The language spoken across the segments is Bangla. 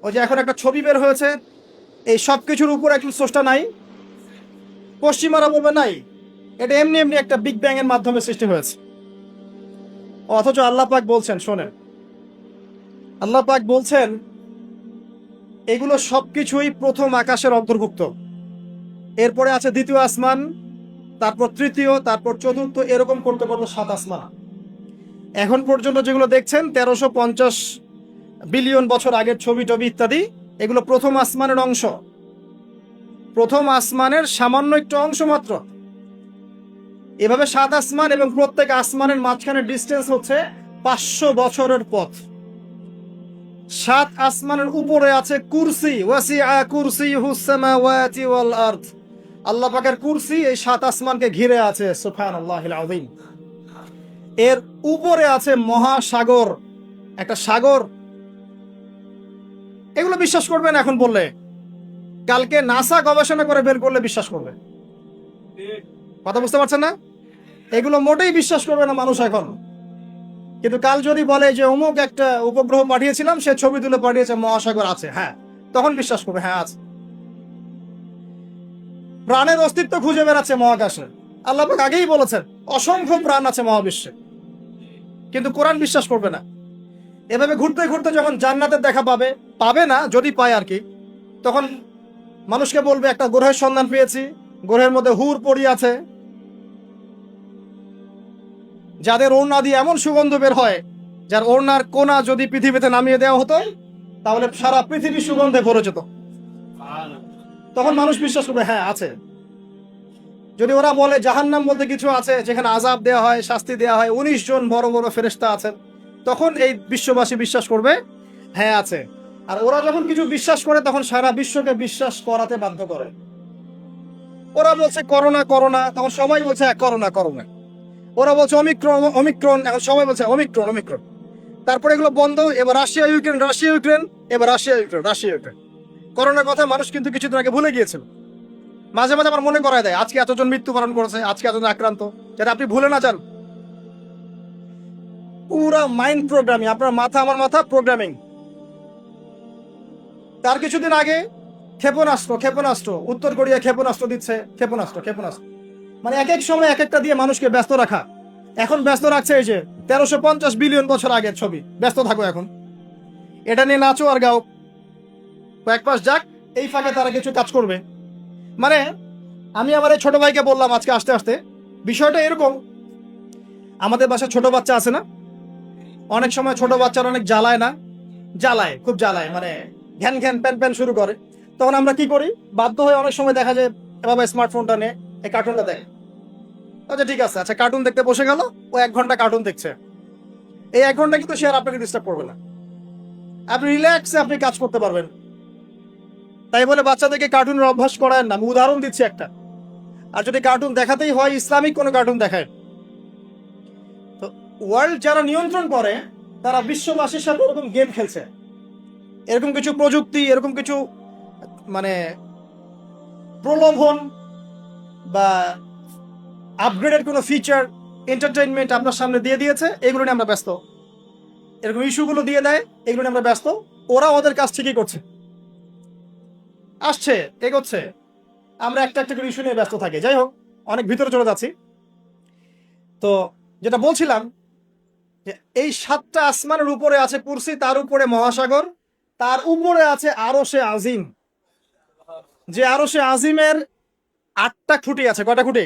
ওই যে এখন একটা ছবি বের হয়েছে, এই সব কিছুর উপর একটু স্রষ্টা নাই, পশ্চিমারা বলবে নাই, এটা এমনি এমনি একটা বিগ ব্যাং এর মাধ্যমে সৃষ্টি হয়েছে। অথচ আল্লাহ পাক বলছেন, শোনেন, আল্লাহ পাক বলছেন এগুলো সবকিছুই প্রথম আকাশের অন্তর্ভুক্ত। এরপরে আছে দ্বিতীয় আসমান, তারপর তৃতীয়, তারপর চতুর্থ, এরকম করতে করতে সাত আসমান। এখন পর্যন্ত যেগুলো দেখছেন 1350 বিলিয়ন বছর আগের ছবি টবি ইত্যাদি, এগুলো প্রথম আসমানের অংশ, প্রথম আসমানের সামান্য একটু অংশ মাত্র। এভাবে সাত আসমান এবং প্রত্যেক আসমানের মাঝখানে ডিস্টেন্স হচ্ছে 500 বছরের পথ। সাত আসমানের উপরে আছে কুরসি, ওয়াসিআ কুরসিয়ুহুস সামাওয়াতি ওয়াল আরদ। আল্লাহ পাকের কুরসি এই সাত আসমানকে ঘিরে আছে, সুবহানাল্লাহিল আযীম। এর উপরে আছে মহাসাগর, একটা সাগর। এগুলো বিশ্বাস করবেন এখন বললে? কালকে নাসা গবেষণা করে বের করলে বিশ্বাস করবে। কথা বুঝতে পারছেন না? এগুলো মোটেই বিশ্বাস করবে না মানুষ এখন। কিন্তু কাল যদি বলে যে অমুক একটা উপগ্রহ পাঠিয়েছিলাম, সে ছবি তুলে পাঠিয়েছে, মহাসাগর আছে, হ্যাঁ, তখন বিশ্বাস করবে, হ্যাঁ আছে। প্রাণের অস্তিত্ব খুঁজে বেড়াচ্ছে মহাকাশে। আল্লাহ পাক আগেই বলেছেন অসংখ্য প্রাণ আছে মহাবিশ্বে, কিন্তু কোরআন বিশ্বাস করবে না। এভাবে ঘুরতে ঘুরতে যখন জান্নাতের দেখা পাবে, পাবে না, যদি পায় আর কি, তখন মানুষকে বলবে একটা গ্রহের সন্ধান পেয়েছি, গ্রহের মধ্যে হুর পড়ি আছে, যাদের ওড়না দিয়ে এমন সুগন্ধ বের হয়, যার ওড়নার কোনা যদি পৃথিবীতে নামিয়ে দেওয়া হতো, তাহলে সারা পৃথিবী সুগন্ধে ভরে যেত। তখন মানুষ বিশ্বাস করবে, হ্যাঁ আছে। যদি ওরা বলে জাহান্নাম বলতে কিছু আছে, যেখানে আযাব দেওয়া হয়, শাস্তি দেওয়া হয়, 19 জন বড় বড় ফেরেশতা আছেন, তখন এই বিশ্ববাসী বিশ্বাস করবে, হ্যাঁ আছে। আর ওরা যখন কিছু বিশ্বাস করে, তখন সারা বিশ্বকে বিশ্বাস করাতে বাধ্য করে। ওরা বলছে করোনা করোনা, তখন সবাই বলছে হ্যাঁ করোনা করোনা। ওরা বলছে অমিক্রন অমিক্রন, এখন সবাই বলছে অমিক্রন অমিক্রন। তারপরে এগুলো বন্ধ, এবার রাশিয়া ইউক্রেন, রাশিয়া ইউক্রেন, এবার রাশিয়া ইউক্রেন, রাশিয়া ইউক্রেন। করোনার কথা মানুষ কিন্তু কিছুদিন আগে ভুলে গিয়েছিল। মাঝে মাঝে আমার মনে করায় দেয়, আজকে এতজন মৃত্যুবরণ করেছে, আজকে এতজন আক্রান্ত, যেটা আপনি ভুলে না যান। পুরা মাইন্ড প্রোগ্রামিং, আপনার মাথা আমার মাথা প্রোগ্রামিং। তার কিছুদিন আগে ক্ষেপণাস্ত্র ক্ষেপণাস্ত্র, উত্তর কোরিয়া ক্ষেপণাস্ত্র দিচ্ছে, ক্ষেপণাস্ত্র ক্ষেপণাস্ত্র, মানে এক এক সময় এক একটা দিয়ে মানুষকে ব্যস্ত রাখা। এখন ব্যস্ত রাখছে এই যে 1350 বিলিয়ন বছর আগের ছবি, ব্যস্ত থাকো এখন, এটা নিয়ে নাচো আর গাও, কয়েক মাস যাক, এই ফাঁকে তারা কিছু কাজ করবে। মানে আমি আমার এই ছোট ভাইকে বললাম আজকে আসতে আসতে, বিষয়টা এরকম, আমাদের বাসায় ছোট বাচ্চা আছে না, অনেক সময় ছোট বাচ্চারা অনেক জ্বালায় না, জ্বালায়, খুব জ্বালায়, মানে ঘ্যান ঘ্যান প্যান প্যান শুরু করে। তখন আমরা কি করি, বাধ্য হয়ে অনেক সময় দেখা যায় বাবা স্মার্টফোনটা নে, এই কার্টুনটা দেখ। আচ্ছা ঠিক আছে, আচ্ছা কার্টুন দেখতে বসে গেল, ও 1 ঘন্টা কার্টুন দেখছে। এই 1 ঘন্টা কিন্তু সে আর আপনাকে ডিস্টার্ব করবে না, আপনি রিল্যাক্সে আপনি কাজ করতে পারবেন। তাই বলে বাচ্চাদেরকে কার্টুনের অভ্যাস করায় না, আমি উদাহরণ দিচ্ছি একটা। আর যদি কার্টুন দেখাতেই হয়, ইসলামিক কোনো কার্টুন দেখায়। তো ওয়ার্ল্ড যারা নিয়ন্ত্রণ করে, তারা বিশ্ববাসীর সাথে ওরকম গেম খেলছে, এরকম কিছু প্রযুক্তি, এরকম কিছু মানে প্রলোভন বা আপগ্রেডেড কোনো ফিচার, এন্টারটেইনমেন্ট আপনার সামনে দিয়ে দিয়েছে, এগুলো নিয়ে আমরা ব্যস্ত। এরকম ইস্যুগুলো দিয়ে দেয়, এগুলো নিয়ে আমরা ব্যস্ত। ওরা ওদের কাজ ঠিকই করছে, আসছে, এগোচ্ছে, আমরা একটা একটা করে ইস্যু নিয়ে ব্যস্ত থাকি। যাই হোক, অনেক ভিতরে চলে যাচ্ছি। তো যেটা বলছিলাম, যে এই সাতটা আসমানের উপরে আছে কুরসি, তার উপরে মহাসাগর, তার উপরে আছে আরশে আজিম। যে আরশে আজিমের 8টা খুঁটি আছে, কয়টা খুঁটি?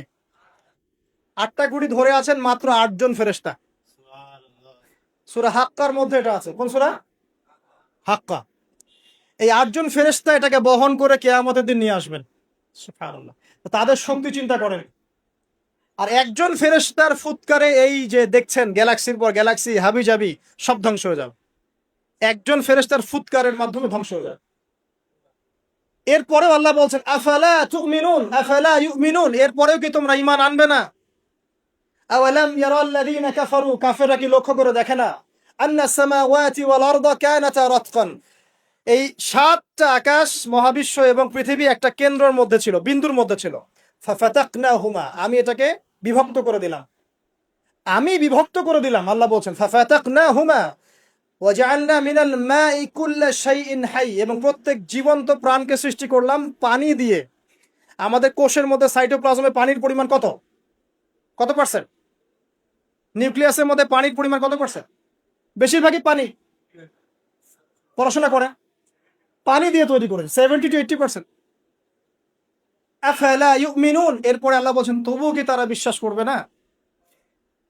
8টা খুঁটি ধরে আছেন মাত্র 8 জন ফেরেশতা। সূরা হাক্কার মধ্যে এটা আছে। কোন সূরা? হাক্কা। এই 8 জন ফেরেশতা এটাকে বহন করে কিয়ামতের দিন নিয়ে আসবেন। সুবহানাল্লাহ। তাদের শক্তি চিন্তা করেন। আর একজন ফেরেশতার ফুৎকারে এই যে দেখছেন গ্যালাক্সির পর গ্যালাক্সি হাবিজাবি সব ধ্বংস হয়ে যাবে, একজন ফেরেশতার ফুৎকারের মাধ্যমে ধ্বংস হয়ে যাবে। এরপরেও আল্লাহ বলছেন আফালা তুমিনুন আফালা ইউমিনুন, এরপরেও কি তোমরা ঈমান আনবে না? আওয়ালাম ইয়ারাল্লাযীনা কাফারু, কাফেররা কি লক্ষ্য করে দেখে না, আন্না সামাওয়াতি ওয়াল আরদা কানাতা রাতকান, এই 7টা আকাশ, মহাবিশ্ব এবং পৃথিবী একটা কেন্দ্রের মধ্যে ছিল, বিন্দুর মধ্যে ছিল। ফাফাতাকনাহুমা, আমি এটাকে বিভক্ত করে দিলাম, আমি বিভক্ত করে দিলাম। আল্লাহ বলছেন ফাফাতাকনাহুমা, ওয়াজআলনা মিনাল মাই কুল্লা শাইইন হাই, এবং প্রত্যেক জীবন্ত প্রাণকে সৃষ্টি করলাম পানি দিয়ে। আমাদের কোষের মধ্যে সাইটোপ্লাজমে পানির পরিমাণ কত কত পার্সেন্ট? নিউক্লিয়াসের মধ্যে পানির পরিমাণ কত পার্সেন্ট? বেশিরভাগই পানি। পড়াশোনা করে পানি দিয়ে তৈরি করে 70 to 80%। আফালা ইউমিনুন, এরপরে আল্লাহ বলছেন তবুও কি তারা বিশ্বাস করবে না?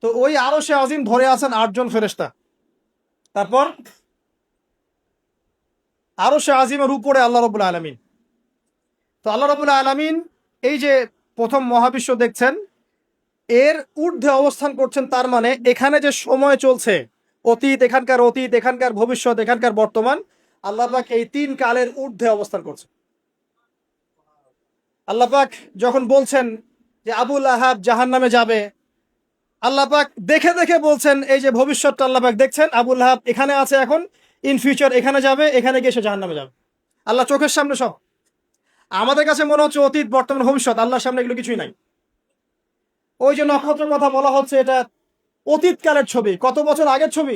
তো ওই আরশে আজিম ধরে আছেন 8 জন ফেরেশতা। তারপর আরশে আজিমের উপরে আল্লাহ রাব্বুল আলামিন। তো আল্লাহ রাব্বুল আলামিন এই যে প্রথম মহাবিশ্ব দেখছেন, এর ঊর্ধ্বে অবস্থান করছেন, তার মানে এখানে যে সময় চলছে, অতীত, এখানকার ভবিষ্যৎ, এখানকার বর্তমান, আল্লাহ পাক এই 3 কালের ঊর্ধ্বে অবস্থান করছে। আল্লাহ পাক যখন বলছেন যে আবুল আহাব জাহান্নামে যাবে, আল্লাহ পাক দেখে দেখে বলছেন, এই যে ভবিষ্যৎটা আল্লাহ পাক দেখছেন, আবুল আহাব এখানে আছে এখন, ইন ফিউচার এখানে যাবে, এখানে গিয়ে সে জাহান্নামে যাবে। আল্লাহ চোখের সামনে সব। আমাদের কাছে মনে হচ্ছে অতীত, বর্তমান, ভবিষ্যৎ, আল্লাহর সামনে এগুলো কিছুই নাই। ওই যে নক্ষত্রের কথা বলা হচ্ছে, এটা অতীতকালের ছবি, কত বছর আগের ছবি,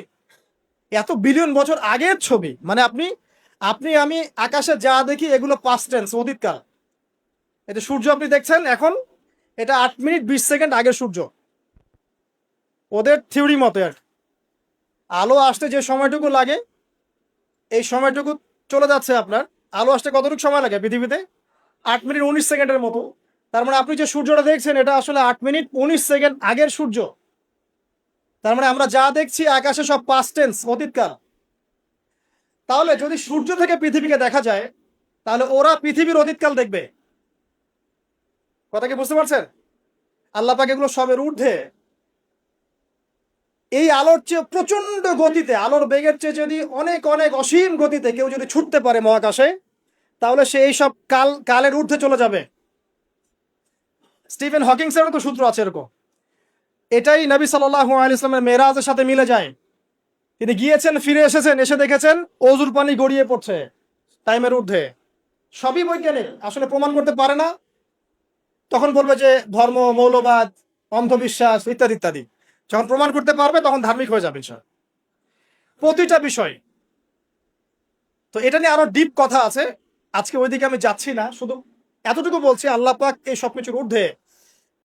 এত বিলিয়ন বছর আগের ছবি। মানে আপনি আপনি আমি আকাশে যা দেখি এগুলো পাস্ট টেন্স, অতীতকাল। এটা সূর্য আপনি দেখছেন এখন, এটা 8 মিনিট 20 সেকেন্ড আগের সূর্য, ওদের থিওরি মতে আর কি। আলো আসতে যে সময়টুকু লাগে, এই সময়টুকু চলে যাচ্ছে আপনার। আলো আসতে কতটুকু সময় লাগে পৃথিবীতে? 8 মিনিট 19 সেকেন্ডের মতো। তার মানে আপনি যে সূর্যটা দেখছেন, এটা আসলে 8 মিনিট 19 সেকেন্ড আগের সূর্য। তার মানে আমরা যা দেখছি আকাশে সব পাস্ট টেন্স, অতীতকাল। তাহলে যদি সূর্য থেকে পৃথিবীকে দেখা যায়, তাহলে ওরা পৃথিবীর অতীতকাল দেখবে। কথা কি বুঝতে পারছেন? আল্লাহ পাক এগুলো সবের ঊর্ধ্বে। এই আলোর চেয়ে প্রচন্ড গতিতে, আলোর বেগের চেয়ে যদি অনেক অনেক অসীম গতিতে কেউ যদি ছুটতে পারে মহাকাশে, তাহলে সে এই সব কালের ঊর্ধ্বে চলে যাবে। স্টিফেন হকিংসেরও তো সূত্র আছে এরকম। এটাই নবী সাল্লাল্লাহু আলাইহি ওয়াসাল্লামের মেরাজের সাথে মিলে যায়। তিনি গিয়েছেন, ফিরে এসেছেন, এসে দেখেছেন অজুর পানি গড়িয়ে পড়ছে টাইমের ঊর্ধ্বে। সবই বৈজ্ঞানিক, আসলে প্রমাণ করতে পারে না। তখন বলবে যে ধর্ম, মৌলবাদ, অন্ধবিশ্বাস ইত্যাদি ইত্যাদি। যখন প্রমাণ করতে পারবে তখন ধার্মিক হয়ে যাবে স্যার, প্রতিটা বিষয়। তো এটা নিয়ে আরো ডিপ কথা আছে, আজকে ওইদিকে আমি যাচ্ছি না, শুধু এতটুকু বলছি আল্লাহ পাক এই সবকিছুর ঊর্ধ্বে।